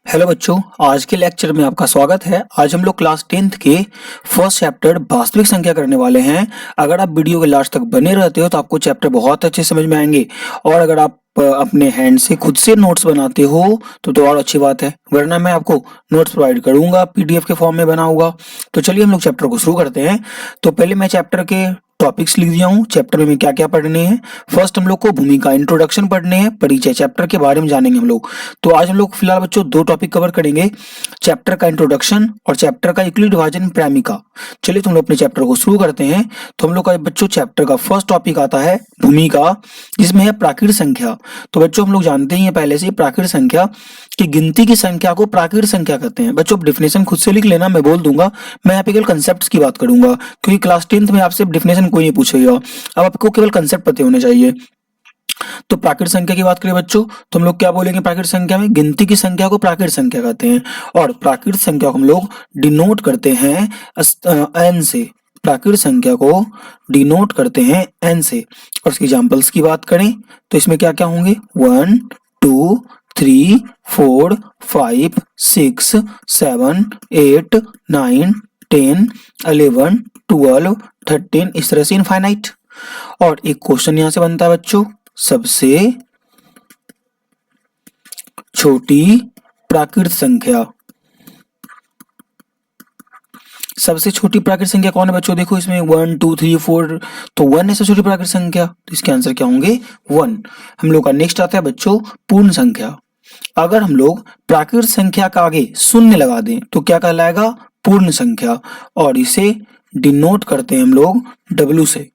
Hello बच्चों, आज के लेक्चर में आपका स्वागत है। आज हम लोग क्लास 10th के फर्स्ट चैप्टर वास्तविक संख्या करने वाले हैं। अगर आप वीडियो के लास्ट तक बने रहते हो तो आपको चैप्टर बहुत अच्छे समझ में आएंगे, और अगर आप अपने हैंड से खुद से नोट्स बनाते हो तो और अच्छी बात है, वरना मैं आपको नोट्स प्रोवाइड करूंगा, पीडीएफ के फॉर्म में बना होगा। तो चलिए हम लोग चैप्टर को शुरू करते हैं। तो पहले मैं चैप्टर के टॉपिक्स लिख दिया हूँ, चैप्टर में क्या क्या पढ़ने हैं। फर्स्ट हम लोग को भूमिका इंट्रोडक्शन पढ़ने हैं, परिचय चैप्टर के बारे में जानेंगे हम लोग। तो आज हम लोग फिलहाल बच्चों दो टॉपिक कवर करेंगे, चैप्टर का इंट्रोडक्शन और चैप्टर का यूक्लिड विभाजन प्राइमिका। चलिए तो हम लोग अपने चैप्टर को शुरू करते हैं। तो हम लोग का बच्चों चैप्टर का फर्स्ट टॉपिक आता है भूमिका, जिसमें है प्राकृत संख्या। तो बच्चों हम लोग जानते ही हैं पहले से प्राकृत संख्या कि गिनती की संख्या को प्राकृत संख्या कहते हैं। बच्चों डेफिनेशन खुद से लिख लेना, मैं बोल दूंगा। मैं यहाँ पे केवल कंसेप्ट की बात करूंगा, क्योंकि क्लास 10th में आपसे डेफिनेशन कोई नहीं पूछेगा। अब आपको केवल कंसेप्ट पते होने चाहिए। तो प्राकृत संख्या की बात करें बच्चों, तो हम लोग क्या बोलेंगे? प्राकृत संख्या में गिनती की संख्या को प्राकृत संख्या कहते हैं, और प्राकृत संख्या को हम लोग डिनोट करते हैं एन से। प्राकृत संख्या को डिनोट करते हैं एन से। और इसकी एग्जांपल्स की बात करें तो इसमें क्या क्या होंगे? 1 2 3 4 5 6 7 8 9 10 11 12 13, इस तरह से इनफाइनाइट। और एक क्वेश्चन यहां से बनता है बच्चों, सबसे छोटी प्राकृत संख्या। सबसे छोटी प्राकृत संख्या कौन है बच्चों? देखो इसमें 1 2 3 4, तो 1 है सबसे छोटी प्राकृत संख्या, तो इसके आंसर क्या होंगे? 1। हम लोग का नेक्स्ट आता है बच्चों पूर्ण संख्या। अगर हम लोग प्राकृत संख्या का आगे शून्य लगा दें तो क्या कहलाएगा? पूर्ण संख्या, और इसे डिनोट करते हैं हम लोग W से।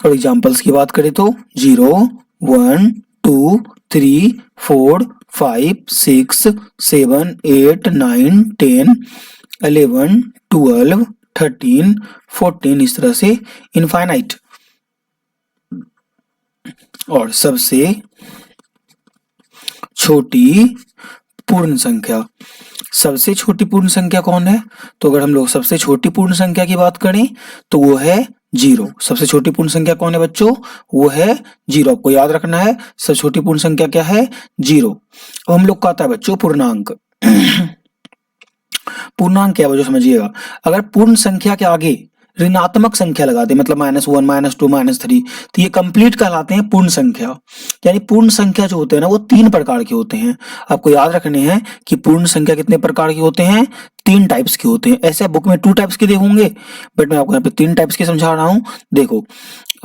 और एग्जांपल्स की बात करें तो 0 1 2 3 4 5 6 7 8 9 10 11 12 13 14, इस तरह से इनफाइनाइट। और सबसे छोटी पूर्ण संख्या, सबसे छोटी पूर्ण संख्या कौन है? तो अगर हम लोग सबसे छोटी पूर्ण संख्या की बात करें तो वो है 0। सबसे छोटी पूर्ण संख्या कौन है बच्चों? वो है 0। आपको याद रखना है सबसे छोटी पूर्ण संख्या क्या है? 0। अब हम लोग का आता है बच्चों पूर्णांक। पूर्णांक क्या है बच्चों समझिएगा, अगर पूर्ण संख्या के आगे ऋणात्मक संख्या लगा दे, मतलब -1 -2 -3, तो ये कंप्लीट कहलाते हैं पूर्ण संख्या। यानी पूर्ण संख्या जो होते हैं ना वो 3 प्रकार के होते हैं। आपको याद रखने हैं कि पूर्ण संख्या कितने प्रकार के होते हैं? 3 टाइप्स के होते हैं। ऐसे बुक में 2 टाइप्स के दे होंगे, बट मैं आपको यहाँ पे 3 टाइप्स के समझा रहा हूँ। देखो,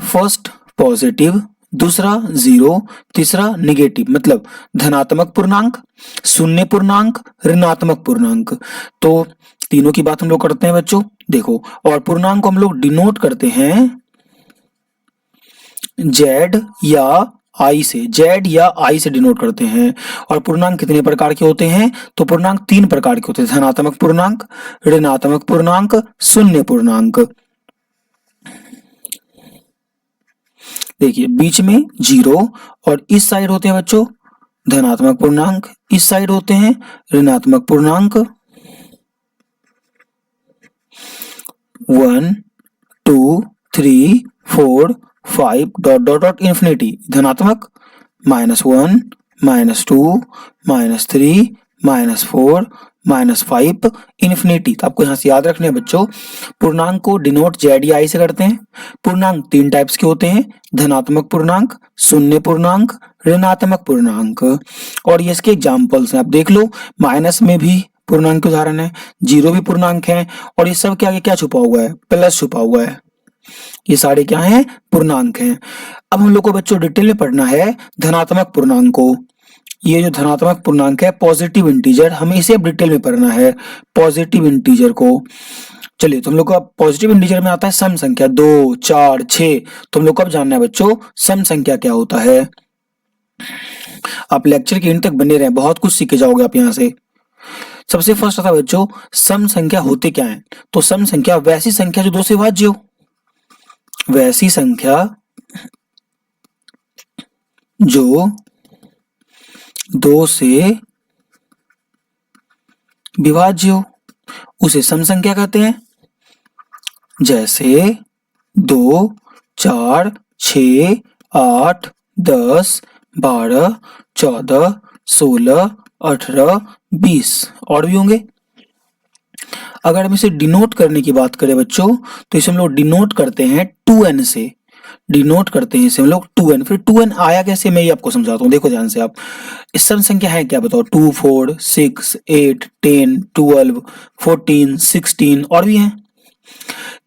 फर्स्ट पॉजिटिव, दूसरा 0, तीसरा निगेटिव, मतलब धनात्मक पूर्णांक, शून्य पूर्णांक, ऋणात्मक पूर्णांक। तो तीनों की बात हम लोग करते हैं बच्चों। देखो, और पूर्णांक को हम लोग डिनोट करते हैं Z या I से, Z या I से डिनोट करते हैं। और पूर्णांक कितने प्रकार के होते हैं? तो पूर्णांक 3 प्रकार के होते हैं, धनात्मक पूर्णांक, ऋणात्मक पूर्णांक, शून्य पूर्णांक। देखिए बीच में 0 और इस साइड होते हैं बच्चों धनात्मक पूर्णांक, इस साइड होते हैं ऋणात्मक पूर्णांक। 1 2 3 4 5 डॉट डॉट डॉट इन्फिनिटी, धनात्मक -1 -2 -3 -4 -5 इन्फिनिटी। तो आपको यहाँ से याद रखना है बच्चों, पूर्णांक को डिनोट Z या I से करते हैं। पूर्णांक 3 टाइप्स के होते हैं, धनात्मक पूर्णांक, शून्य पूर्णांक, ऋणात्मक पूर्णांक। और ये इसके एग्जाम्पल्स हैं, आप देख लो। माइनस में भी पूर्णांक के उदाहरण है, 0 भी पूर्णांक है, और ये सब के आगे क्या छुपा हुआ है? प्लस छुपा हुआ है। ये सारे क्या हैं? पूर्णांक हैं। अब हम लोग को बच्चों डिटेल में पढ़ना है धनात्मक पूर्णांक को। ये जो धनात्मक पूर्णांक है पॉजिटिव इंटीजर, हमें इसे अब डिटेल में पढ़ना है, पॉजिटिव इंटीजर को। चलिए, तो हम लोग का पॉजिटिव इंटीजर में आता है सम संख्या 2 4 6। तो हम लोग को अब जानना है बच्चों सम संख्या क्या होता है। आप लेक्चर के एंड तक बने रहे, बहुत कुछ सीख के जाओगे आप यहाँ से। सबसे फर्स्ट आता है बच्चों सम संख्या होते क्या है? तो सम संख्या वैसी संख्या जो 2 से विभाज्य हो, वैसी संख्या जो 2 से विभाज्य हो, उसे सम संख्या कहते हैं। जैसे 2 4 6 8 10 12 14 16, 18, 20 और भी होंगे। अगर हम इसे डिनोट करने की बात करें बच्चों, तो इसे हम लोग डिनोट करते हैं 2n से, डिनोट करते हैं इसे हम लोग 2n। फिर 2n आया कैसे, मैं ये आपको समझाता हूँ, देखो ध्यान से आप। इस सम संख्या है क्या बताओ, 2, 4, 6, 8, 10, 12, 14, 16 और भी हैं।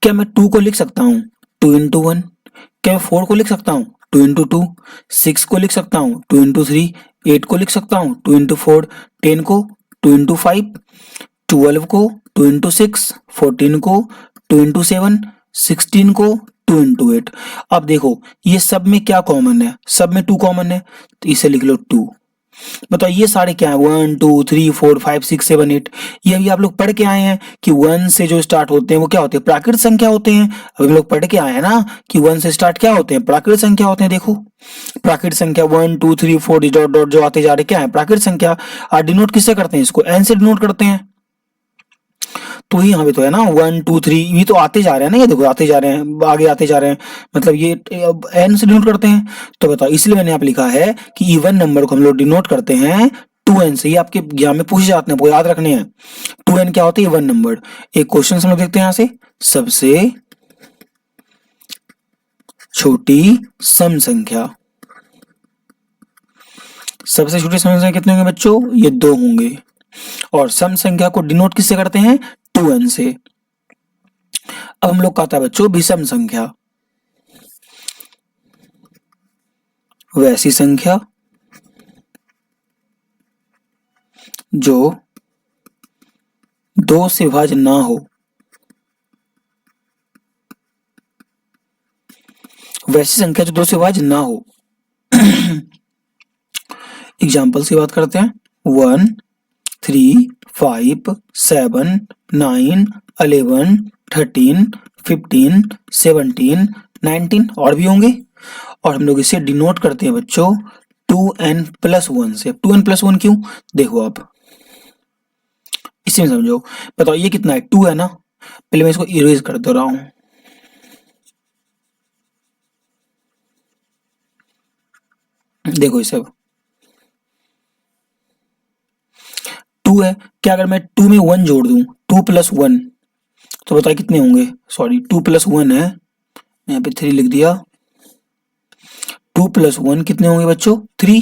क्या मैं 2 को लिख सकता हूँ 2 इंटू 1? क्या मैं 4 को लिख सकता हूँ 2 इंटू 2? 6 को लिख सकता हूँ 2 इंटू 3? 8 को लिख सकता हूँ 2 इंटू 4? 10 को 2 इंटू 5? 12 को 2 इंटू 6? 14 को 2 इंटू 7? 16 को 2 इंटू 8? अब देखो ये सब में क्या कॉमन है, सब में 2 कॉमन है, तो इसे लिख लो 2। बताओ ये सारे क्या है, 1, 2, 3, 4, 5, 6, 7, 8। ये अभी आप लोग पढ़ के आए हैं कि 1 से जो स्टार्ट होते हैं वो क्या होते हैं, प्राकृत संख्या होते हैं। अभी हम लोग पढ़ के आए हैं ना कि 1 से स्टार्ट क्या होते हैं, प्राकृत संख्या होते हैं। देखो प्राकृत संख्या 1, 2, 3, 4 डॉट डॉट जो आते जा रहे क्या है, प्राकृत संख्या। और डिनोट किससे करते हैं, इसको n से डिनोट करते हैं। तो यहाँ पे तो है ना 1, 2, 3, ये तो आते जा रहे हैं ना, ये देखो आते जा रहे हैं, आगे आते जा रहे हैं, मतलब ये n से डिनोट करते हैं। तो बताओ इसलिए मैंने यहाँ पे लिखा है कि इवन नंबर को हम लोग डिनोट करते हैं 2n से। ये आपके एग्जाम में पूछे जाते हैं, आपको याद रखने हैं। 2n क्या होता है, इवन नंबर। एक क्वेश्चन हम लोग देखते हैं यहाँ से, सबसे छोटी सम संख्या। सबसे छोटी सम संख्या कितने होंगे बच्चों, ये 2 होंगे। और सम संख्या को डिनोट किससे करते हैं, 2n से। अब हम लोग कहता है बच्चों विषम संख्या। वैसी संख्या जो 2 से विभाज्य ना हो। वैसी संख्या जो 2 से विभाज्य ना हो। एग्जाम्पल्स की बात करते हैं, 1, 3, 5, 7, 9, 11, 13, 15, 17, 19 और भी होंगे। और हम लोग इसे डिनोट करते हैं बच्चों 2n प्लस 1 से। 2n प्लस 1 क्यों, देखो आप इसी में समझो। बताओ ये कितना है, 2 है ना। पहले मैं इसको इरेज कर दे रहा हूं। देखो इसे 2 है क्या, अगर मैं 2 में 1 जोड़ दूं, 2 प्लस 1, तो बताओ कितने होंगे। सॉरी 2 प्लस 1 है, यहाँ पे 3 लिख दिया। 2 प्लस 1 कितने होंगे बच्चों, 3।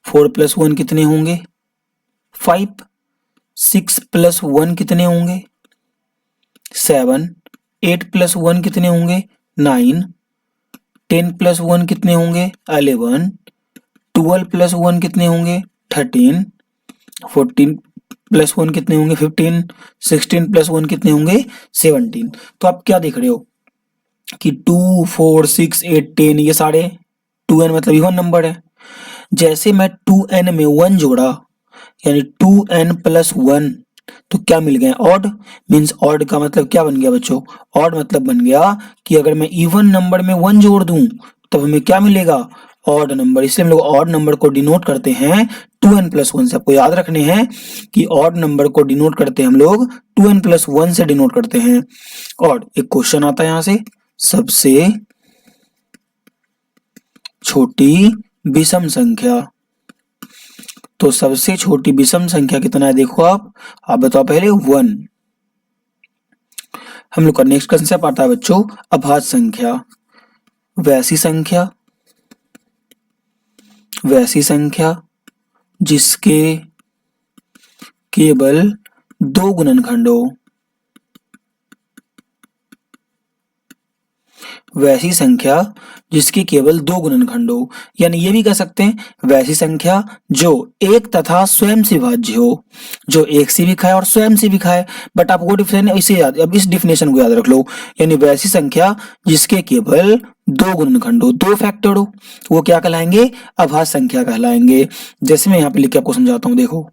4 प्लस 1 कितने होंगे, 5। 6 प्लस 1 कितने होंगे, 7। 8 प्लस 1 कितने होंगे, 9। 10 प्लस 1 कितने होंगे, 11। 12 प्लस 1 कितने होंगे, 13। 14 प्लस 1 कितने होंगे, 15। 16 प्लस 1 कितने होंगे, 17। तो आप क्या देख रहे हो कि 2, 4, 6, 8, 10 ये सारे 2n मतलब इवन नंबर है। जैसे मैं 2n में 1 जोड़ा, यानी 2n प्लस 1, तो क्या मिल गया, ऑड। मीन्स ऑड का मतलब क्या बन गया बच्चों, ऑड मतलब बन गया कि अगर मैं इवन नंबर में 1 जोड़ दूं तब हमें क्या मिलेगा, ऑड नंबर। इसलिए हम लोग ऑड नंबर को डिनोट करते हैं 2n प्लस 1 से। आपको याद रखने हैं कि ऑड नंबर को डिनोट करते हैं हम लोग 2n प्लस 1 से डिनोट करते हैं। और एक क्वेश्चन आता है यहां से, सबसे छोटी विषम संख्या। तो सबसे छोटी विषम संख्या कितना है, देखो आप बताओ पहले 1। हम लोग का नेक्स्ट कंसेप्ट आता है बच्चों अभाज्य संख्या। वैसी संख्या, वैसी संख्या जिसके केवल 2 गुणनखंड हो। वैसी संख्या जिसके केवल 2 गुणनखंड हो, यानी ये भी कह सकते हैं वैसी संख्या जो एक तथा स्वयं से विभाज्य हो, जो एक से भी खाए और स्वयं से भी खाए। बट आपको डिफिनेशन इसे याद, अब इस डिफिनेशन को याद रख लो, यानी वैसी संख्या जिसके केवल 2 गुणनखंड हो, 2 फैक्टर हो, वो क्या कहलाएंगे, अभाज्य संख्या कहलाएंगे। जैसे मैं यहाँ पे लिख के आपको समझाता हूँ, देखो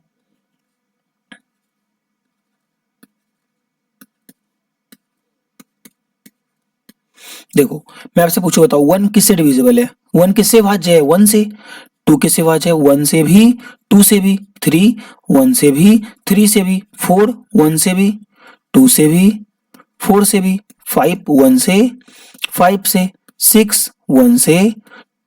देखो मैं आपसे पूछू बताओ 1 किससे डिविजिबल है, 1 किससे भाज्य है, 1 से। 2 किससे भाज्य है, 1 से भी, 2 से भी। 3 1 से भी, 3 से भी। 4 1 से भी, 2 से भी, 4 से भी। 5 1 से, 5 से। 6 1 से,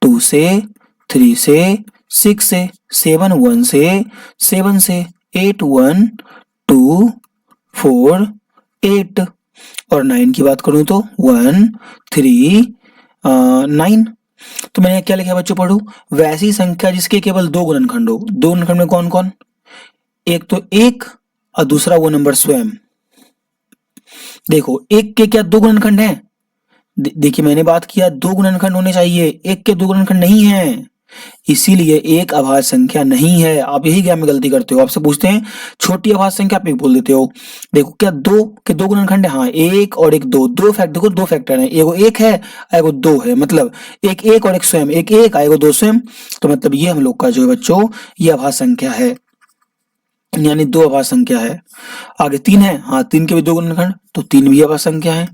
2 से, 3 से, 6 से। 7 1 से 7 से 8 1 2 4 8 और 9 की बात करूं तो 1 3 9। तो मैंने क्या लिखा बच्चों पढ़ो, वैसी संख्या जिसके केवल दो गुणनखंड हो। दो गुणनखंड में कौन कौन, एक तो एक और दूसरा वो नंबर स्वयं। देखो एक के क्या दो गुणनखंड हैं, देखिए मैंने बात किया दो गुणनखंड होने चाहिए, एक के दो गुणनखंड नहीं है, इसीलिए एक अभाज्य संख्या नहीं है। आप यही क्या में गलती करते हो, आपसे पूछते हैं छोटी अभाज्य संख्या, आप एक बोल देते हो। देखो क्या दो के दो गुणनखंड है, हाँ एक और एक दो, दो फैक्टर, देखो दो फैक्टर है, एगो एक है एगो दो है, मतलब एक एक और एक स्वयं, एक एक एगो दो स्वयं। तो मतलब ये हम लोग का जो है बच्चों ये अभाज्य संख्या है, यानी दो अभाज्य संख्या है। आगे तीन है, हाँ तीन के भी दो गुणनखंड, तो तीन भी अभाज्य संख्या है।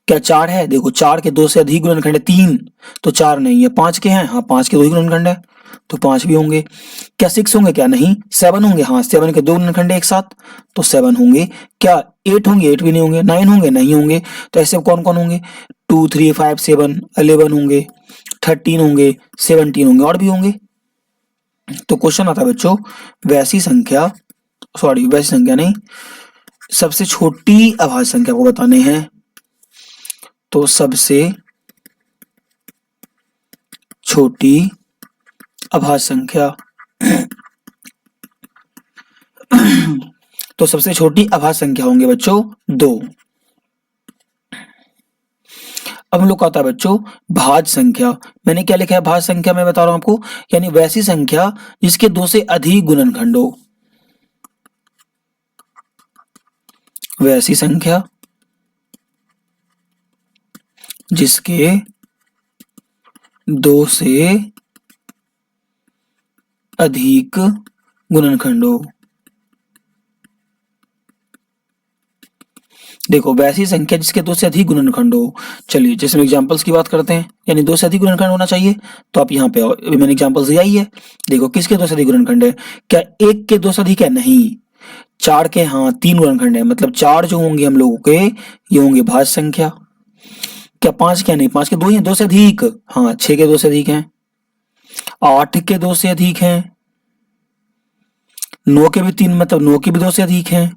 क्या चार है, देखो चार के दो से अधिक गुणनखंड है तीन, तो चार नहीं है। पांच के हैं, हाँ पांच के दो ही गुणनखंड है, तो पांच भी होंगे। क्या सिक्स होंगे, क्या नहीं। सेवन होंगे, हाँ सेवन के दो गुणनखंड एक साथ, तो सेवन होंगे। क्या एट होंगे, एट भी नहीं होंगे। नाइन होंगे, नहीं होंगे। तो ऐसे कौन कौन होंगे, 2 3 5 7 11 होंगे, 13 होंगे, 17 होंगे, और भी होंगे। तो क्वेश्चन आता है बच्चों, वैसी संख्या, सॉरी वैसी संख्या नहीं, सबसे छोटी अभाज्य संख्या को बताने हैं। तो सबसे छोटी अभाज्य संख्या तो सबसे छोटी अभाज्य संख्या होंगे बच्चों दो। अब हम लोग का आता है बच्चों भाज्य संख्या। मैंने क्या लिखा है भाज्य संख्या, मैं बता रहा हूं आपको, यानी वैसी संख्या जिसके दो से अधिक गुणनखंड हो। वैसी संख्या जिसके दो से अधिक गुणनखंड हो। देखो वैसी संख्या जिसके दो से अधिक गुणनखंड हो। चलिए जैसे हम एग्जांपल्स की बात करते हैं, यानी दो से अधिक गुणनखंड होना चाहिए, तो आप यहाँ पे आओ, मैंने एग्जांपल्स दिया ही है। देखो किसके दो से अधिक गुणनखंड है, क्या एक के दो से अधिक है, नहीं। चार के हाँ तीन गुणनखंड है, मतलब चार जो होंगे हम लोगों के ये होंगे भाज्य संख्या। क्या पांच, क्या नहीं, पांच के दो ही हैं, दो से अधिक, हाँ छह के दो से अधिक हैं, आठ के दो से अधिक हैं, नौ के भी तीन, मतलब नौ के भी दो से अधिक हैं।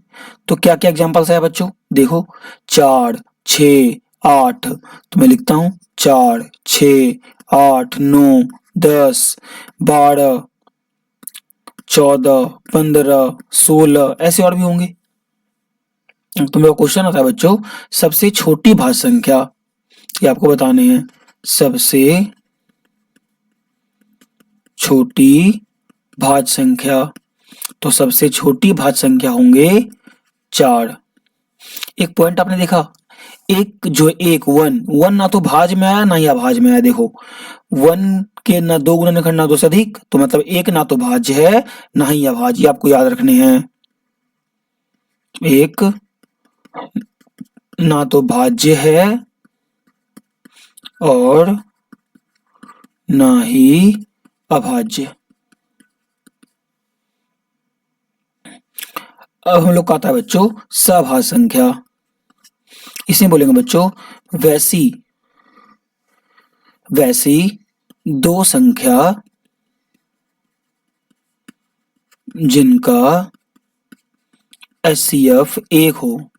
तो क्या क्या एग्जांपल्स है बच्चों, देखो चार छ आठ, तो मैं लिखता हूं चार छ आठ 9 10 12 14 15 16, ऐसे और भी होंगे। तो मेरा क्वेश्चन आता है बच्चों सबसे छोटी भाज्य संख्या, ये आपको बताने हैं। सबसे छोटी भाज्य संख्या, तो सबसे छोटी भाज्य संख्या होंगे चार। एक पॉइंट आपने देखा, एक जो एक वन, वन ना तो भाज्य में आया ना ही अभाज्य में आया। देखो वन के ना दो गुणनखंड ना दो से अधिक, तो मतलब एक ना तो भाज्य है ना ही अभाज्य, आपको याद रखने हैं। एक ना तो भाज्य है और ना ही अभाज्य। अब हम लोग का आता है बच्चों सभाज्य संख्या। इसमें बोलेंगे बच्चों वैसी दो संख्या जिनका एचसीएफ एक हो,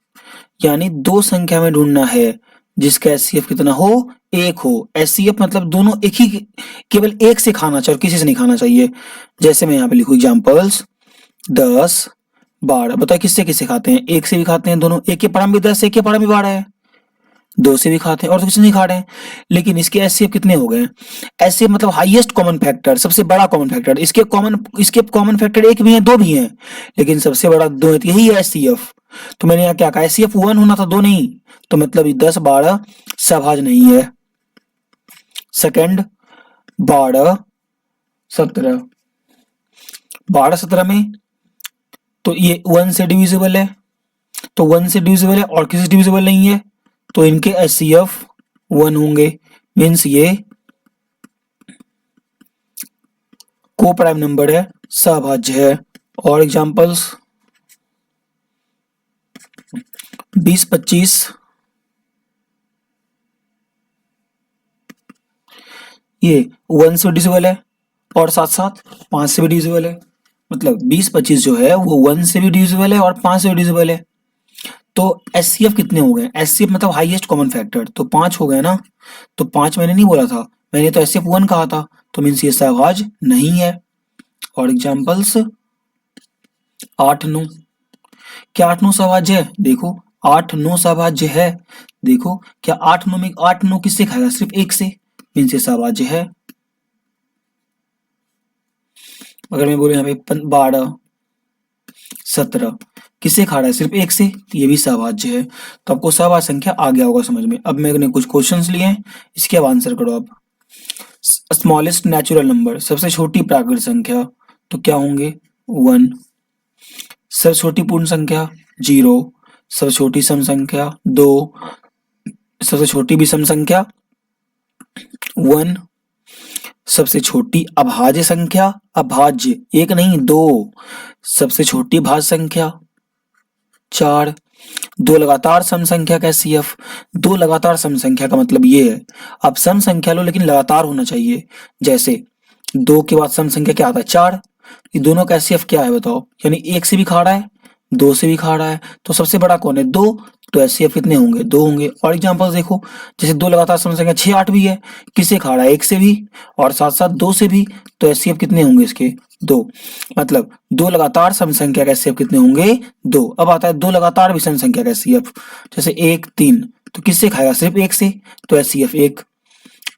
यानी दो संख्या में ढूंढना है जिसका एचसीएफ कितना हो, एक हो। एचसीएफ मतलब दोनों एक ही, केवल एक से खाना चाहिए और किसी से नहीं खाना चाहिए। जैसे मैं यहाँ पे लिखूं एग्जांपल्स 10 12, बताओ किससे किससे खाते हैं, एक से भी खाते हैं दोनों, एक के परम भी 10 एक के परम भी 12 है, दो से भी खाते हैं और तो किसी नहीं खा रहे हैं। लेकिन इसके एचसीएफ कितने हो गए, एचसीएफ मतलब हाईएस्ट कॉमन फैक्टर, सबसे बड़ा कॉमन फैक्टर। इसके कॉमन फैक्टर एक भी है दो भी हैं, लेकिन सबसे बड़ा दो है, तो यही है एचसीएफ। तो मैंने यहाँ क्या कहा, एचसीएफ 1 होना था, दो नहीं, तो मतलब 10 12 सभाज्य नहीं है। सेकंड 12 17, 12 17 में तो ये 1 से डिविजिबल है, तो 1 से डिविजिबल है और किसी से डिविजिबल नहीं है, तो इनके एचसीएफ 1 होंगे। मीन्स ये को प्राइम नंबर है, सभाज्य है। और एग्जांपल्स 20 25, ये 1 से डिविजिबल है और साथ साथ 5 से भी डिविजिबल है, मतलब 20 25 जो है वो 1 से भी डिविजिबल है और 5 से भी डिविजिबल है। तो एचसीएफ कितने हो गए, एचसीएफ मतलब हाईएस्ट कॉमन फैक्टर, तो 5 हो गए ना। तो 5 मैंने नहीं बोला था, मैंने तो एचसीएफ 1 कहा था, तो मीन्स ये सहभाज्य नहीं है। और एग्जांपल्स 8 9, क्या 8 9 सहभाज्य है? देखो 8 9 सहभाज्य है। देखो क्या 8 9 में 8 9 किससे खाएगा? सिर्फ 1 से, मीन्स ये सहभाज्य है। अगर मैं बोलूं यहाँ पे 12 17 किससे खा रहा है? सिर्फ 1 से, तो ये भी सहभाज्य है। तो आपको सहभाज्य संख्या आ गया होगा समझ में। अब मैंने कुछ क्वेश्चंस लिए हैं, इसके अब आंसर करो आप। स्मॉलेस्ट नेचुरल नंबर, सबसे छोटी प्राकृत संख्या, तो क्या होंगे? 1। सबसे छोटी पूर्ण संख्या 0। सबसे छोटी सम संख्या 2। सबसे छोटी विषम संख्या 1। सबसे छोटी अभाज्य संख्या, अभाज्य 1 नहीं 2। सबसे छोटी भाज्य संख्या 4। दो लगातार सम संख्या का एचसीएफ, दो लगातार सम संख्या का मतलब ये है, आप सम संख्या लो लेकिन लगातार होना चाहिए। जैसे 2 के बाद सम संख्या क्या आता है? 4। ये दोनों का एचसीएफ क्या है बताओ? यानी 1 से भी खा रहा है, 2 से भी खा रहा है, तो सबसे बड़ा कौन है? 2। तो एचसीएफ कितने होंगे? 2 होंगे। और एग्जांपल्स देखो, जैसे दो लगातार सम संख्या 6 8 भी है, किससे खा रहा है? 1 से भी और साथ साथ 2 से भी, तो एचसीएफ कितने होंगे इसके? 2। मतलब दो लगातार सम संख्या का एचसीएफ कितने होंगे? 2। अब आता है दो लगातार विषम संख्या का एचसीएफ, जैसे 1 3, तो किससे खाएगा? सिर्फ 1 से, तो एचसीएफ 1।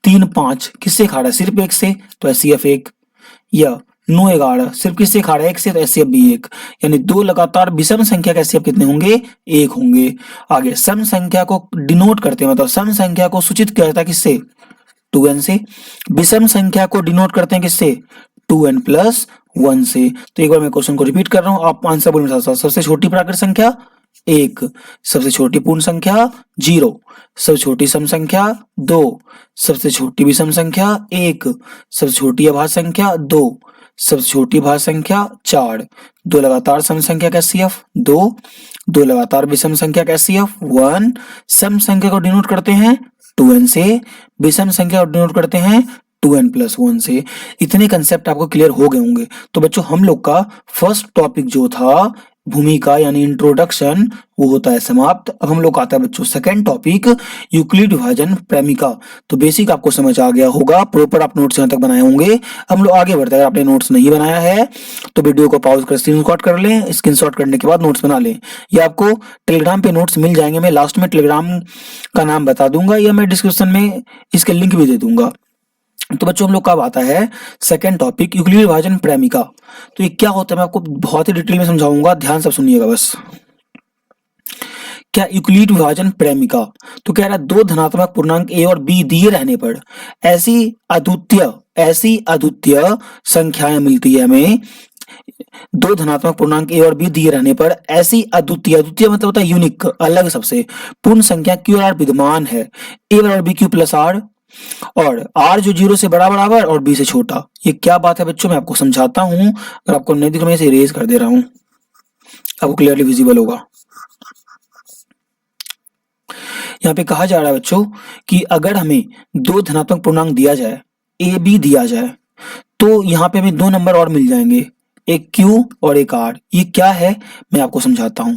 3 5 किससे खा रहा है? सिर्फ 1 से, तो एचसीएफ 1। या 9 11 सिर्फ किससे खा रहा है? 1 से, तो एचसीएफ भी 1। यानी दो लगातार विषम संख्या का एचसीएफ कितने होंगे? 1 होंगे। आगे सम संख्या को डिनोट करते हैं, मतलब सम संख्या को सूचित करता है किससे? 2n से। विषम संख्या को डिनोट करते हैं किससे? 2n प्लस 1 से। तो एक बार मैं क्वेश्चन को रिपीट कर रहा हूं, आप आंसर बोलने साथ साथ। सबसे छोटी प्राकृत संख्या 1, सबसे छोटी पूर्ण संख्या 0, सबसे छोटी सम संख्या 2, सबसे छोटी विषम संख्या 1, सबसे छोटी अभाज्य संख्या 2, सबसे छोटी भाज्य संख्या 4। दो लगातार सम संख्या का एचसीएफ 2, दो लगातार विषम संख्या का एचसीएफ 1। सम संख्या को डिनोट करते हैं 2n से, विषम संख्या को डिनोट करते हैं 2n प्लस 1 से। इतने कंसेप्ट आपको क्लियर हो गए होंगे। तो बच्चों हम लोग का फर्स्ट टॉपिक जो था भूमिका यानी इंट्रोडक्शन, वो होता है समाप्त। अब हम लोग आता है बच्चों सेकंड टॉपिक, यूक्लिड विभाजन प्रेमिका। तो बेसिक आपको समझ आ गया होगा, प्रॉपर आप नोट्स यहाँ तक बनाए होंगे। हम लोग आगे बढ़ते हैं। अगर आपने नोट्स नहीं बनाया है तो वीडियो को पॉज कर स्क्रीनशॉट कर लें, स्क्रीनशॉट करने के बाद नोट्स बना लें। ये आपको टेलीग्राम पे नोट्स मिल जाएंगे, मैं लास्ट में टेलीग्राम का नाम बता दूंगा या मैं डिस्क्रिप्शन में इसके लिंक भी दे दूंगा। तो बच्चों हम लोग कब आता है सेकंड टॉपिक, यूक्लिड विभाजन प्रेमिका। तो ये क्या होता है मैं आपको बहुत ही डिटेल में समझाऊंगा, ध्यान सब सुनिएगा बस। क्या यूक्लिड विभाजन प्रेमिका, तो कह रहा है दो धनात्मक पूर्णांक a और b दिए रहने पर ऐसी अद्वितीय संख्याएं मिलती है हमें। दो धनात्मक पूर्णांक a और b दिए रहने पर ऐसी अद्वितीय मतलब होता है यूनिक, अलग सबसे पूर्ण संख्या q और r विद्यमान है। a बराबर b q प्लस r, और r जो 0 से बड़ा बराबर और b से छोटा। ये क्या बात है बच्चों, मैं आपको समझाता हूं। अगर आपको नहीं दिख रहा मैं इसे इरेज कर दे रहा हूं, आपको क्लियरली विजिबल होगा। यहाँ पे कहा जा रहा है बच्चों कि अगर हमें दो धनात्मक पूर्णांक दिया जाए, a b दिया जाए, तो यहाँ पे हमें दो नंबर और मिल जाएंगे, एक q और एक r। ये क्या है मैं आपको समझाता हूं।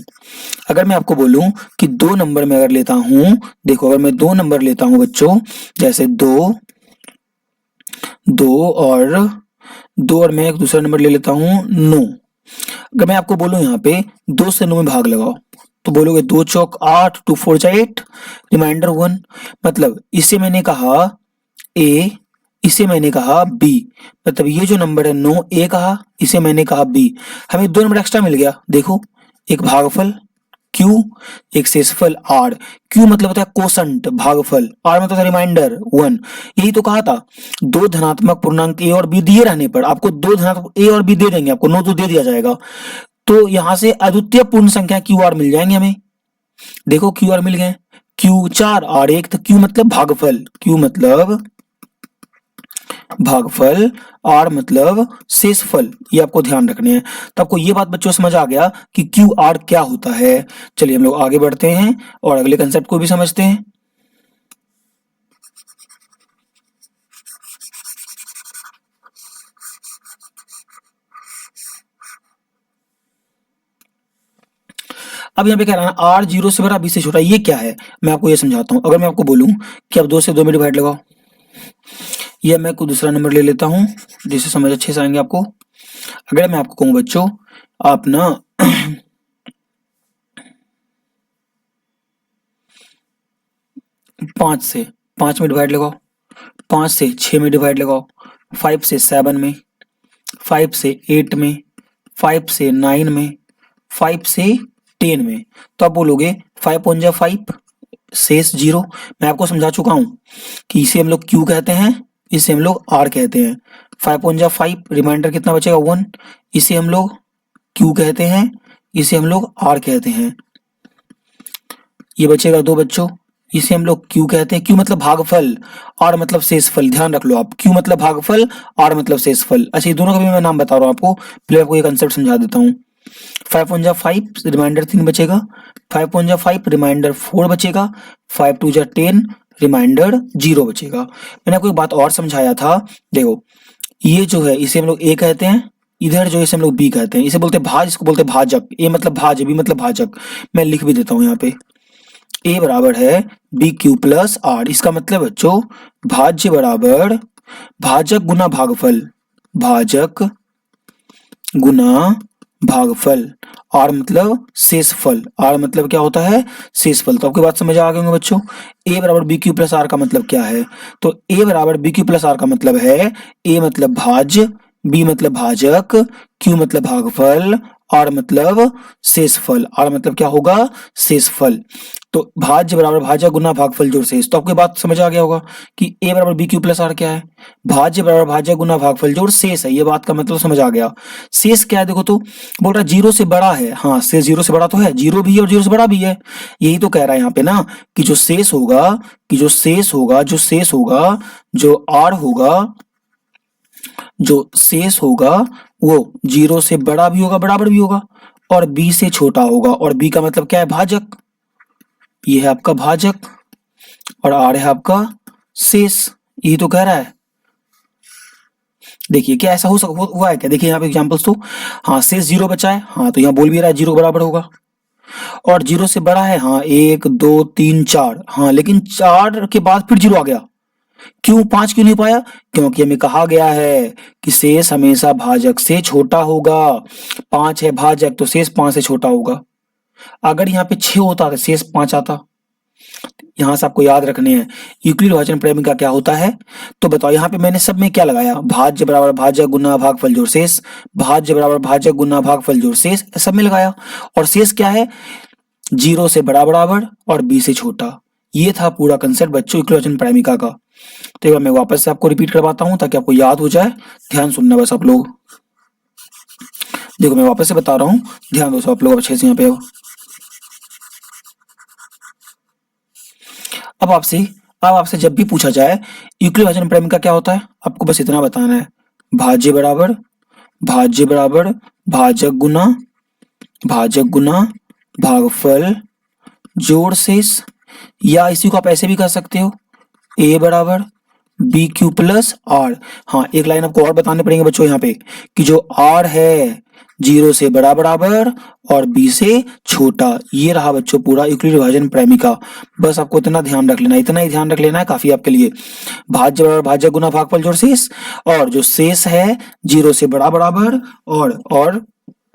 अगर मैं आपको बोलूं कि दो नंबर में अगर लेता हूं, देखो अगर मैं दो नंबर लेता हूं बच्चों, जैसे दो और मैं एक दूसरा नंबर ले लेता हूं 9। अगर मैं आपको बोलूं यहाँ पे 2 से 9 में भाग लगाओ, तो बोलोगे 2 चौक 8, 2 4 जा 8, रिमाइंडर 1। मतलब इसे मैंने कहा a, इसे मैंने कहा b, मतलब ये जो नंबर है 9 a कहा, इसे मैंने कहा b। हमें दो नंबर एक्स्ट्रा मिल गया, देखो एक भागफल q, एक शेषफल r। q मतलब होता है कोशंट भागफल, r मतलब होता है रिमाइंडर 1। यही तो कहा था दो धनात्मक पूर्णांक a और b दिए रहने पर आपको दो धनात्मक a और b दे देंगे, आपको 9 तो दे दिया जाएगा, तो यहां से अद्वितीय पूर्ण संख्या q r मिल जाएंगे हमें। देखो q r मिल गए, q 4 r 1, तो q मतलब भागफल, q मतलब भागफल, r मतलब शेषफल। ये आपको ध्यान रखने हैं। तो आपको ये बात बच्चों समझ आ गया कि क्यू आर क्या होता है। चलिए हम लोग आगे बढ़ते हैं और अगले कंसेप्ट को भी समझते हैं। अब यहाँ पे कह रहा है आर 0 से बड़ा, बी से छोटा, ये क्या है मैं आपको ये समझाता हूँ। अगर मैं आपको बोलूँ कि अब 2 से 2 में डिवाइड लगाओ, ये मैं कोई दूसरा नंबर ले लेता हूँ जिससे समझ अच्छे से आएंगे आपको। अगर मैं आपको कहूँ बच्चों, आप ना 5 से 5 में डिवाइड लगाओ, 5 से 6 में डिवाइड लगाओ, 5 से 7 में, 5 से 8 में, 5 से 9 में, 5 से 10 में। तो आप बोलोगे 5 पंजा 5, शेष 0। मैं आपको समझा चुका हूं कि इसे हम लोग क्यू कहते हैं, इसे हम लोग आर कहते हैं। 5 पंजा 5, रिमाइंडर कितना बचेगा 1, इसे हम लोग क्यू कहते हैं, इसे हम लोग आर कहते हैं। ये बचेगा 2 बच्चों, इसे हम लोग क्यू कहते हैं। क्यू मतलब भागफल, आर मतलब शेषफल, ध्यान रख लो आप। क्यू मतलब भागफल, आर मतलब शेषफल। अच्छा, ये दोनों का भी मैं नाम बता रहा हूँ आपको, पहले आपको ये कंसेप्ट समझा देता हूँ। 5 पंजा 5, रिमाइंडर 3 बचेगा, 5 पंजा 5, रिमाइंडर 4 बचेगा, 5 टू जा 10, रिमाइंडर 0 बचेगा। मैंने आपको एक बात और समझाया था, देखो ये जो है इसे हम लोग ए कहते हैं, इधर जो इसे हम लोग बी कहते हैं। इसे बोलते हैं भाज, इसको बोलते हैं भाजक। ए मतलब भाज, बी मतलब भाजक। मैं लिख भी देता हूँ यहाँ पे, ए बराबर है बी क्यू प्लस आर। इसका मतलब बच्चों भाज्य बराबर भाजक गुना भागफल, भाजक गुना भागफल। आर मतलब शेषफल, आर मतलब क्या होता है शेषफल। तो आपकी बात समझ आ गई होंगे बच्चों। ए बराबर बी क्यू प्लस आर का मतलब क्या है, तो ए बराबर बी क्यू प्लस आर का मतलब है ए मतलब भाज्य, बी मतलब भाजक, क्यू मतलब भागफल, आर मतलब शेषफल। आर मतलब क्या होगा शेषफल। तो भाज्य बराबर भाजक गुना भागफल जोड़ शेष। तो आपको बात समझ आ गया होगा कि ए बराबर बी क्यू प्लस आर क्या है, भाज्य बराबर भाजक गुना भागफल जोड़ शेष है। ये बात का मतलब समझ आ गया। शेष क्या है देखो, तो बोल रहा है 0 से बड़ा है। हाँ, शेष 0 से बड़ा तो है, 0 भी है और 0 से बड़ा भी है। यही तो कह रहा है यहाँ पे ना कि जो शेष होगा, कि जो शेष होगा, जो शेष होगा, जो आर होगा, जो शेष होगा वो 0 से बड़ा भी होगा, बराबर भी होगा, और b से छोटा होगा। और b का मतलब क्या है भाजक, ये है आपका भाजक, और r है आपका शेष। यही तो कह रहा है। देखिए क्या ऐसा हुआ है क्या, देखिए यहाँ पे एग्जांपल्स तो, हाँ शेष 0 बचा है, हाँ तो यहाँ बोल भी रहा है 0 बराबर होगा, और 0 से बड़ा है, हाँ 1 2 3 4, हाँ लेकिन 4 के बाद फिर 0 आ गया। क्यों 5 क्यों नहीं पाया, क्योंकि हमें कहा गया है कि शेष हमेशा भाजक से छोटा होगा। 5 है भाजक तो शेष 5 से छोटा होगा। अगर यहाँ पे 6 होता तो शेष 5 आता। यहाँ से आपको याद रखने हैं यूक्लिड विभाजन प्रमेय क्या होता है। तो बताओ यहाँ पे मैंने सब में क्या लगाया, भाज्य बराबर भाजक गुना भागफल जोड़ शेष, भाज्य बराबर भाजक गुना भागफल जोड़ शेष, सब में लगाया। और शेष क्या है 0 से बड़ा बराबर और b से छोटा। ये था पूरा कंसेप्ट बच्चों यूक्लिड विभाजन प्रमेय का। तो एक बार मैं वापस से आपको रिपीट करवाता हूं ताकि आपको याद हो जाए। ध्यान सुनना बस आप लोग, देखो मैं वापस से बता रहा हूं, ध्यान दो आप लोग अच्छे से यहाँ पे। अब आपसे जब भी पूछा जाए यूक्लिड विभाजन प्रमेय क्या होता है, आपको बस इतना बताना है, भाज्य बराबर भाजक गुना भागफल जोड़ शेष, या इसी को आप ऐसे भी कर सकते हो a बराबर बी क्यू प्लस आर। हाँ एक लाइन आपको और बताने पड़ेंगे बच्चों यहाँ पे कि जो r है 0 से बड़ा बराबर और b से छोटा। ये रहा बच्चों पूरा यूक्लिड विभाजन प्रमेय का। बस आपको इतना ध्यान रख लेना, इतना ही ध्यान रख लेना है काफी आपके लिए। भाज्य बराबर भाजक गुना भागफल जोड़ शेष, और जो शेष है 0 से बड़ा बराबर और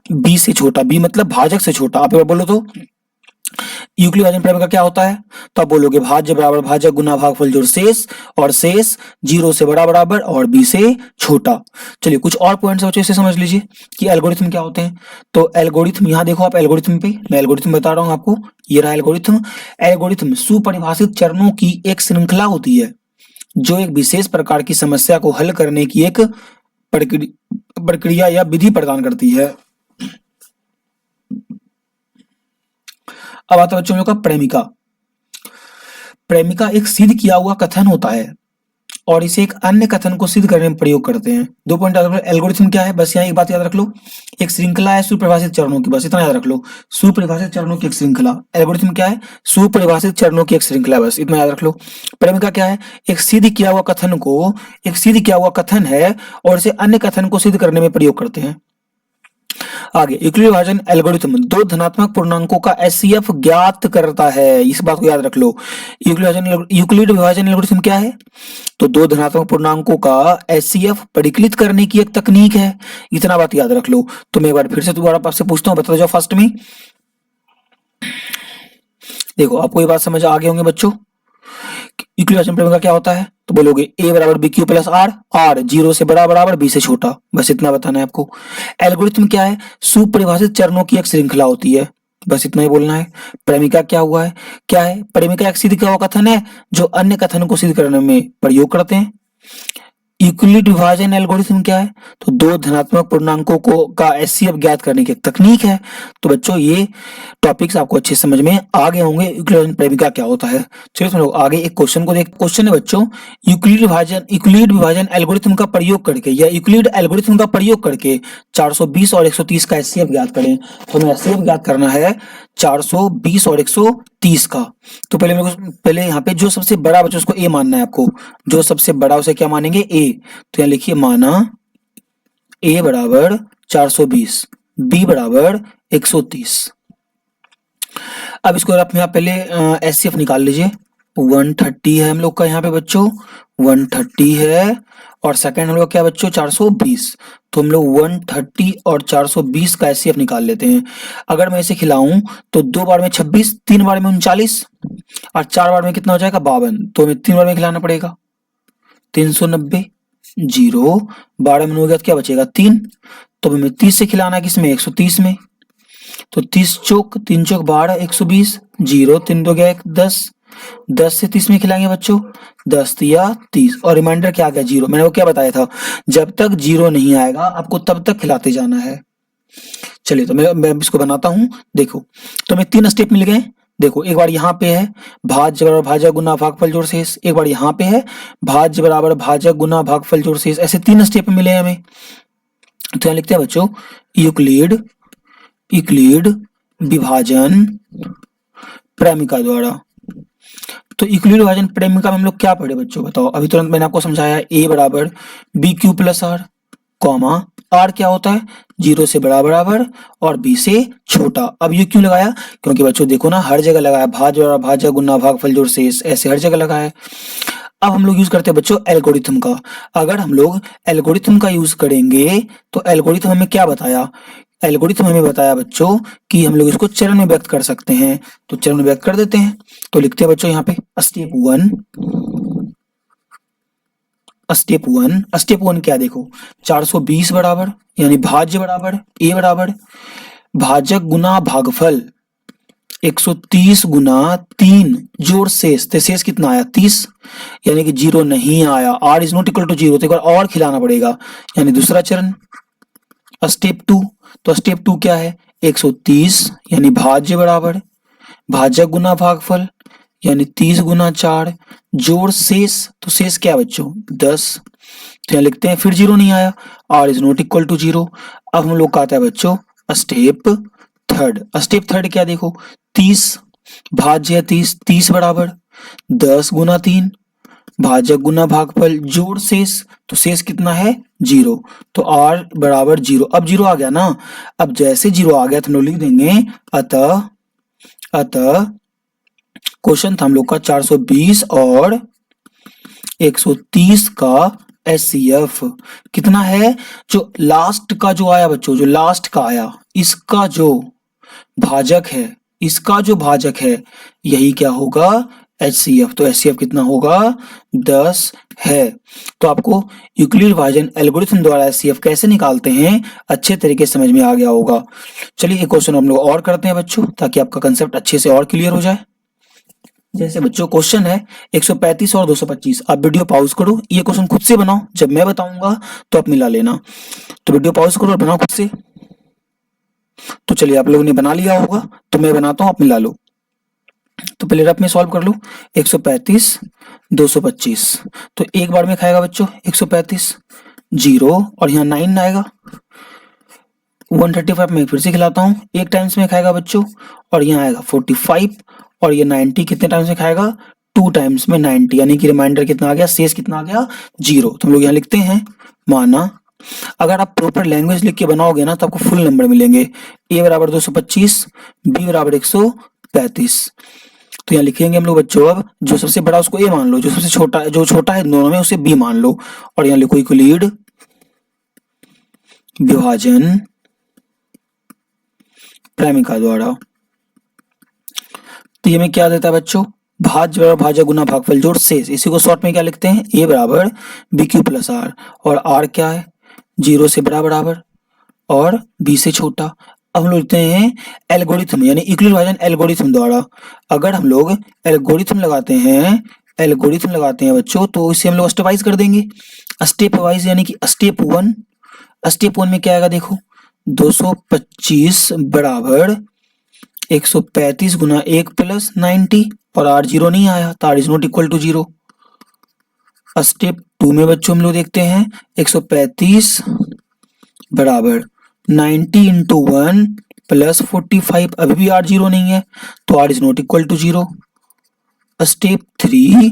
b से छोटा, b मतलब भाजक से छोटा। आप एक बार बोलो तो यूक्लिड विभाजन प्रमेय क्या होता है, तो आप बोलोगे भाज्य बराबर भाजक गुना भागफल जोड़ शेष, और शेष 0 से बड़ा बराबर और b से छोटा। चलिए कुछ और पॉइंट्स बच्चों से समझ लीजिए कि एल्गोरिथम क्या होते हैं। तो एल्गोरिथम यहाँ देखो आप, एल्गोरिथम पे मैं एल्गोरिथम बता रहा हूँ आपको, ये रहा एल्गोरिथम। एल्गोरिथम सुपरिभाषित चरणों की एक श्रृंखला होती है जो एक विशेष प्रकार की समस्या को हल करने की एक प्रक्रिया या विधि प्रदान करती है। अब आता है बच्चों हम लोग का प्रेमिका। प्रेमिका एक सिद्ध किया हुआ कथन होता है और इसे एक अन्य कथन को सिद्ध करने में प्रयोग करते हैं। 2 पॉइंट याद रख लो। एल्गोरिथम क्या है, बस यहाँ एक बात याद रख लो, एक श्रृंखला है सुपरिभाषित चरणों की, बस इतना याद रख लो। सुपरिभाषित चरणों की एक श्रृंखला। एल्गोरिथम क्या है, सुपरिभाषित चरणों की एक श्रृंखला, बस इतना याद रख लो। प्रेमिका क्या है, एक सिद्ध किया हुआ कथन को, एक सिद्ध किया हुआ कथन है और इसे अन्य कथन को सिद्ध करने में प्रयोग करते हैं। आगे यूक्लिड विभाजन एल्गोरिथम दो धनात्मक पूर्णांकों का एचसीएफ ज्ञात करता है, इस बात को याद रख लो। यूक्लिड विभाजन एल्गोरिथम क्या है? तो दो धनात्मक पूर्णांकों का एचसीएफ परिकलित करने की एक तकनीक है, इतना बात याद रख लो। तो मैं एक बार फिर से दोबारा आपसे पूछता हूँ, बता जाओ फर्स्ट में। देखो आपको ये बात समझ आ गए होंगे बच्चों, यूक्लिड विभाजन प्रमेय का क्या होता है? तो बोलोगे a बराबर b q plus r, r zero से बड़ा बराबर बी से छोटा, बस इतना बताना है आपको। एल्गोरिथम क्या है? सुपरिभाषित चरणों की एक श्रृंखला होती है, बस इतना ही बोलना है। प्रेमिका क्या हुआ है? क्या है? प्रेमिका एक सिद्ध किया हुआ कथन है जो अन्य कथनों को सिद्ध करने में प्रयोग करते हैं। यूक्लिड विभाजन एल्गोरिथम क्या है? तो दो धनात्मक पूर्णांकों को का एचसीएफ ज्ञात करने की एक तकनीक है। तो बच्चों ये टॉपिक्स आपको अच्छे समझ में आ गए होंगे, यूक्लिड विभाजन प्रेमिका क्या होता है। चलिए हम लोग आगे एक क्वेश्चन को देख। क्वेश्चन है बच्चों, यूक्लिड विभाजन एल्गोरिथम का प्रयोग करके या यूक्लिड एल्गोरिथम का प्रयोग करके 420 और 130 का एचसीएफ ज्ञात करें। तो हमें एचसीएफ ज्ञात करना है 420 और 130 का। तो पहले यहाँ पे जो सबसे बड़ा बच्चों उसको ए मानना है आपको, जो सबसे बड़ा उसे क्या मानेंगे? ए। तो यहाँ लिखिए माना ए बराबर 420, बी बराबर 130। अब इसको आप यहाँ पहले एचसीएफ निकाल लीजिए। 130 है हम लोग का यहाँ पे बच्चों, 130 है, और सेकंड हम लोग क्या बच्चों? 420। तो हम लोग 130 और 420 का एचसीएफ निकाल लेते हैं। अगर मैं इसे खिलाऊं तो 2 बार में 26, 3 बार में 39 और 4 बार में कितना हो जाएगा? 52। तो हमें 3 बार में खिलाना पड़ेगा, 390, 0 12 में हो गया तो क्या बचेगा? 3। तो हमें 30 से खिलाना है, किसमें? 130 में। तो 30 चौक 3 चौक 12, 120, 0 3 2 गया 1, 10, 10 से 30 में खिलाएंगे बच्चों, 10 या 30, और रिमाइंडर क्या आ गया? 0। मैंने वो क्या बताया था, जब तक 0 नहीं आएगा आपको तब तक खिलाते जाना है। चलिए तो मैं इसको बनाता हूं। देखो तो हमें 3 स्टेप मिल गए। देखो एक बार यहाँ पे है भाज्य बराबर भाजक गुना भागफल जोड़ शेष, एक बार यहाँ पे है भाज्य बराबर भाजक गुना भागफल जोड़ शेष, ऐसे 3 स्टेप मिले हैं हमें। तो यहाँ लिखते हैं बच्चों यूक्लिड विभाजन प्रेमिका द्वारा। तो यूक्लिड विभाजन प्रेमिका में हम लोग क्या पढ़े बच्चों? बताओ, अभी तुरंत मैंने आपको समझाया। ए बराबर b q plus r, comma r क्या होता है? 0 से बड़ा बराबर और बी से छोटा। अब ये क्यों लगाया? क्योंकि बच्चों देखो ना, हर जगह लगाया, भाज्य बराबर भाजक गुना भागफल जोड़ शेष, ऐसे हर जगह लगाया। अब हम लोग यूज करते हैं बच्चों एल्गोरिथम का। अगर हम लोग एल्गोरिथम का यूज करेंगे तो एल्गोरिथम हमें क्या बताया? एल्गोरिथम हमें बताया बच्चों कि हम लोग इसको चरण में व्यक्त कर सकते हैं। तो चरण में व्यक्त कर देते हैं। तो लिखते हैं बच्चों यहाँ पे स्टेप वन क्या? देखो 420 बराबर यानी भाज्य बराबर ए बराबर भाजक गुना भागफल 130 गुना 3 जोड़ शेष, तो शेष कितना आया? 30, यानी कि 0 नहीं आया। r is not equal to 0, तो एक बार और खिलाना पड़ेगा, यानी दूसरा चरण स्टेप 2। तो स्टेप 2 क्या है? 130 यानी भाज्य बराबर भाजक गुना भागफल यानी 30 गुना 4 जोड़ शेष, तो शेष क्या है बच्चों? 10। तो यहाँ लिखते हैं, फिर 0 नहीं आया, r is not equal to 0। अब हम लोग का आता है बच्चों स्टेप थर्ड क्या? देखो 30 भाज्य 30 बराबर 10 गुना 3 भाजक गुना भागफल जोड़ शेष, तो शेष कितना है? 0। तो r बराबर 0। अब 0 आ गया ना, अब जैसे 0 आ गया तो हम लोग लिख देंगे अतः क्वेश्चन था हम लोग का 420 और 130 का एचसीएफ कितना है? जो लास्ट का जो आया बच्चों, जो लास्ट का आया, इसका जो भाजक है यही क्या होगा? एचसीएफ। तो एचसीएफ कितना होगा? 10 है। तो आपको यूक्लिड विभाजन एल्गोरिथम द्वारा एचसीएफ कैसे निकालते हैं अच्छे तरीके से समझ में आ गया होगा। चलिए एक क्वेश्चन हम लोग और करते हैं बच्चों, ताकि आपका कंसेप्ट अच्छे से और क्लियर हो जाए। जैसे बच्चों क्वेश्चन है 135 और 225। आप वीडियो पॉज करो, ये क्वेश्चन खुद से बनाओ, जब मैं बताऊंगा तो आप मिला लेना। तो वीडियो पॉज करो और बनाओ खुद से। तो चलिए आप लोगों ने बना लिया होगा, तो मैं बनाता हूं, आप मिला लो। तो पहले रफ में सॉल्व कर लो। 135 225, तो एक बार में खाएगा बच्चों 135, 0 और यहाँ 9 आएगा। 135 में फिर से खिलाता हूँ, एक टाइम्स में खाएगा बच्चों, और यहाँ आएगा 45, और ये 90 कितने टाइम्स में खाएगा? 2 टाइम्स में 90, यानी कि रिमाइंडर कितना आ गया? शेष कितना आ गया? 0। तो हम लोग यहाँ लिखते हैं माना अगर आप प्रॉपर लैंग्वेज लिख के बनाओगे ना तो आपको फुल नंबर मिलेंगे। ए बराबर 225, बी बराबर 135। तो यहाँ लिखेंगे हम लोग बच्चों, अब जो सबसे बड़ा उसको ए मान लो, जो सबसे छोटा, जो छोटा है दोनों में उसे बी मान लो, और यहाँ लिखो यूक्लिड विभाजन प्रेमिका द्वारा। तो ये में क्या देता है बच्चों, भाज्य बराबर भाज्य गुना भागफल जोड़ शेष। इसी को शॉर्ट में क्या लिखते हैं, ए बराबर बी क्यू प्लस आर, और आर क्या है, 0 से बड़ा बराबर और बी से छोटा। अब हम लोग लिखते हैं एल्गोरिथम, यानी यूक्लिड विभाजन एल्गोरिथम द्वारा। अगर हम लोग एल्गोरिथम लगाते हैं बच्चों, तो इसे हम लोग स्टेप वाइज कर देंगे, स्टेप वाइज, यानी कि स्टेप वन में क्या आएगा देखो, 225 बराबर 135 गुना 1 प्लस 90, और आर 0 नहीं आया तो r is not equal to 0। Step 2 में बच्चों हम लोग देखते हैं 135 बराबर 90 इंटू 1 प्लस 45, अभी भी आर 0 नहीं है तो r is not equal to 0। Step 3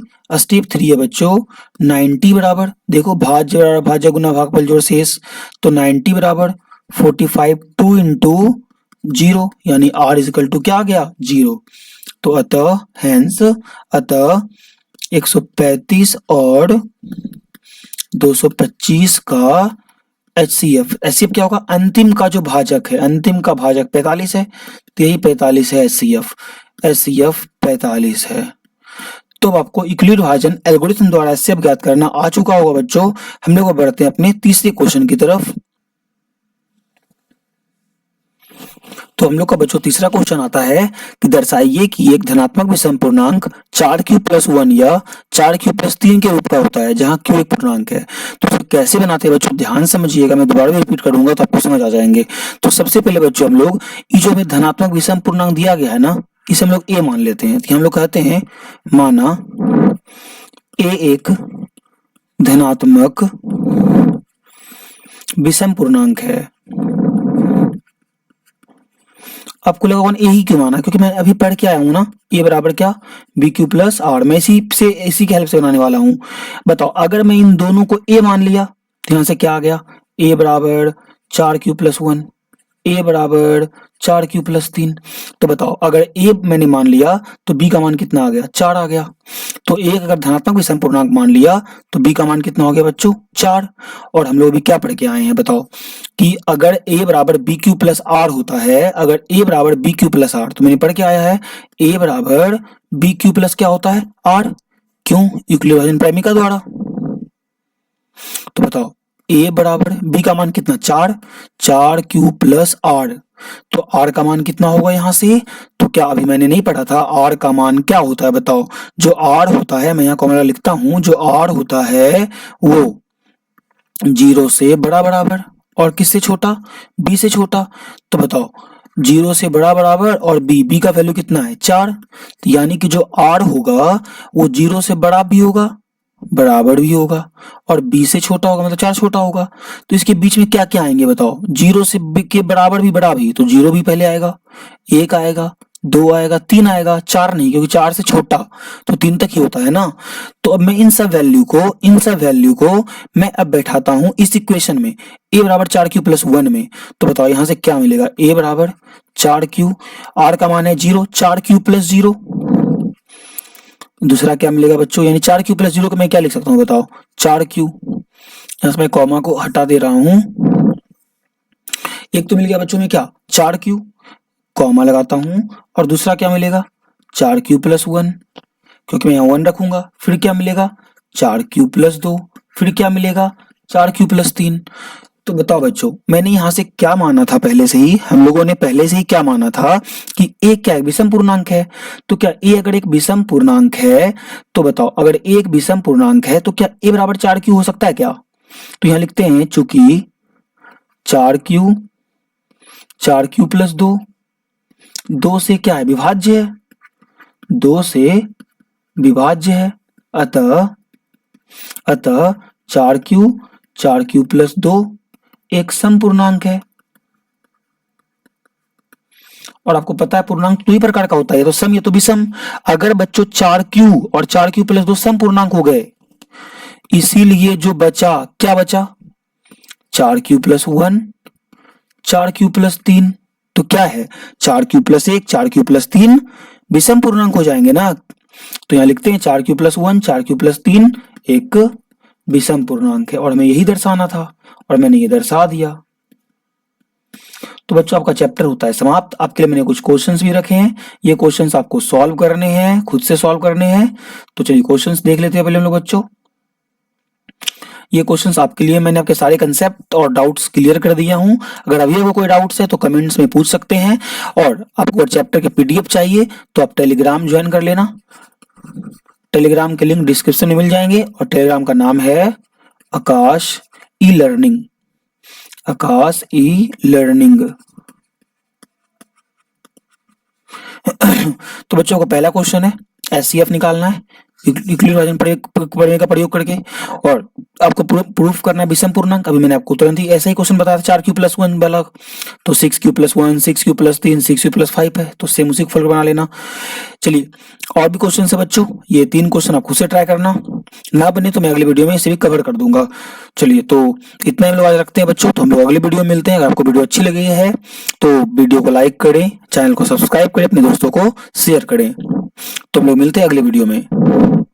है बच्चों 90 बराबर, देखो भाज्य गुना भागफल जोड़ शेष, तो 90 बराबर 45 2 इंटू 0, यानी आर इज इक्वल टू क्या आ गया 0। तो अतः 135 और 225 का HCF क्या होगा, अंतिम का जो भाजक है, अंतिम का भाजक 45 है, तो यही 45 है HCF 45 है। तो अब आपको यूक्लिड विभाजन एल्गोरिथम द्वारा HCF ज्ञात करना आ चुका होगा बच्चों। हम लोग बढ़ते हैं अपने तीसरे क्वेश्चन की तरफ। तो हम लोग का बच्चों तीसरा क्वेश्चन आता है कि दर्शाइए कि एक धनात्मक विषम पूर्णांक 4q प्लस 1 या 4q प्लस 3 के रूप का होता है जहां q एक पूर्णांक है। तो इसे कैसे बनाते हैं बच्चों, ध्यान समझिएगा, मैं दोबारा भी रिपीट करूंगा तो आपको समझ आ जाएंगे। तो सबसे पहले बच्चों हम लोग ये जो हमें धनात्मक विषम पूर्णांक दिया गया है ना, इसे हम लोग a मान लेते हैं। तो हम लोग कहते हैं माना a एक धनात्मक विषम पूर्णांक है। आपको लगा ए ही क्यों माना, क्योंकि मैं अभी पढ़ के आया हूं ना, ए बराबर क्या बी क्यू प्लस आर, मैं इसी की हेल्प से बनाने वाला हूं। बताओ अगर मैं इन दोनों को ए मान लिया तो यहां से क्या आ गया, ए बराबर 4q प्लस 1, ए बराबर 4q प्लस 3। तो बताओ अगर ए मैंने मान लिया तो बी का मान कितना आ गया, 4 आ गया। तो एक अगर धनात्मक विषम पूर्णांक मान लिया तो बी का मान कितना हो गया बच्चों, 4। और हम लोग अभी क्या पढ़ के आए हैं बताओ, कि अगर ए बराबर बी क्यू प्लस आर होता है, अगर ए बराबर बी क्यू प्लस आर, तो मैंने पढ़ के आया है ए बराबर बी क्यू प्लस क्या होता है आर, क्यों, यूक्लिड विभाजन प्रेमिका द्वारा। तो बताओ ए बराबर बी का मान कितना 4q प्लस आर, तो आर का मान कितना होगा यहां से, तो क्या अभी मैंने नहीं पढ़ा था आर का मान क्या होता है बताओ, जो आर होता है, मैं यहाँ कॉमा लिखता हूं, जो आर होता है वो 0 से बड़ा बराबर और किससे छोटा, बी से छोटा। तो बताओ 0 से बड़ा बराबर और बी का वैल्यू कितना है 4, तो यानी कि जो आर होगा वो 0 से बड़ा भी होगा, बराबर भी होगा, और बी से छोटा होगा, मतलब 4 छोटा होगा। तो इसके बीच में क्या क्या आएंगे बताओ, 0 से के बराबर भी बड़ा भी, तो 0 भी पहले आएगा, 1 आएगा, 2 आएगा, 3 आएगा, 4 नहीं, क्योंकि 4 से छोटा तो 3 तक ही होता है ना। तो अब मैं इन सब वैल्यू को मैं अब बैठाता हूं इस इक्वेशन में, a बराबर 4q प्लस 1 में। तो बताओ यहां से क्या मिलेगा, a बराबर 4q, r का मान है 0, 4q प्लस 0, दूसरा क्या मिलेगा बच्चों, यानी 4q प्लस 0 को मैं क्या लिख सकता हूँ बताओ, 4q, यहां से मैं कॉमा को हटा दे रहा हूं। एक तो मिल गया बच्चों में क्या 4q, कॉमा लगाता हूं, और दूसरा क्या मिलेगा 4q प्लस 1, क्योंकि मैं यहाँ 1 रखूंगा। फिर क्या मिलेगा 4q प्लस 2, फिर क्या मिलेगा 4q प्लस 3। तो बताओ बच्चों मैंने यहां से क्या माना था, पहले से ही हम लोगों ने पहले से ही क्या माना था कि ए क्या एक विषम पूर्णांक है। तो क्या ए अगर एक विषम पूर्णांक है, तो बताओ अगर ए एक विषम पूर्णांक है तो क्या ए बराबर 4q हो सकता है क्या। तो यहां लिखते हैं चूंकि 4q प्लस 2 से क्या है विभाज्य है, 2 से विभाज्य है, अतः 4q प्लस 2 एक सम पूर्णांक है। और आपको पता है पूर्णांक दो ही प्रकार का होता है, तो सम या तो विषम। अगर बच्चों 4q और 4q प्लस 2 सम पूर्णांक हो गए, इसीलिए जो बचा क्या बचा 4q+1, 4q+3, तो क्या है 4q+1, 4q+3 विषम पूर्णांक हो जाएंगे ना। तो यहाँ लिखते हैं 4q+1, 4q+3 एक विषम पूर्णांक है और हमें यही दर्शाना था और मैंने ये दर्शा दिया। तो बच्चों आपका चैप्टर होता है समाप्त। आपके लिए मैंने कुछ क्वेश्चंस भी रखे हैं, ये क्वेश्चंस आपको सॉल्व करने हैं, खुद से सॉल्व करने हैं। तो चलिए क्वेश्चंस देख लेते हैं पहले हम लोग बच्चों। ये क्वेश्चंस आपके लिए मैंने आपके सारे कंसेप्ट और डाउट्स क्लियर कर दिया हूं। अगर अभी आपको कोई डाउट्स है तो कमेंट्स में पूछ सकते हैं और आपको चैप्टर के पीडीएफ चाहिए तो आप टेलीग्राम ज्वाइन कर लेना। टेलीग्राम के लिंक डिस्क्रिप्शन में मिल जाएंगे और टेलीग्राम का नाम है आकाश ई लर्निंग, आकाश ई लर्निंग। तो बच्चों का पहला क्वेश्चन है एचसीएफ निकालना है यूक्लिड विभाजन प्रमेय का प्रयोग करके और आपको प्रूफ करना है विषम पूर्णांक। अभी मैंने आपको तुरंत ही ऐसा ही क्वेश्चन बताया था 4q+1 वाला, तो 6q+1, 6q+3, 6q+5 है, तो सेम उसी को फल बना लेना। चलिए और भी क्वेश्चन है बच्चों, ये 3 क्वेश्चन आप खुद से ट्राई करना, ना बने तो मैं अगली वीडियो में इसे भी कवर कर दूंगा। चलिए तो इतना हम लोग आज रखते हैं बच्चों, तो हम लोग अगली वीडियो में मिलते हैं। अगर आपको वीडियो अच्छी लगी है तो वीडियो को लाइक करें, चैनल को सब्सक्राइब करें, अपने दोस्तों को शेयर करें। तो हम लोग मिलते हैं अगले वीडियो में।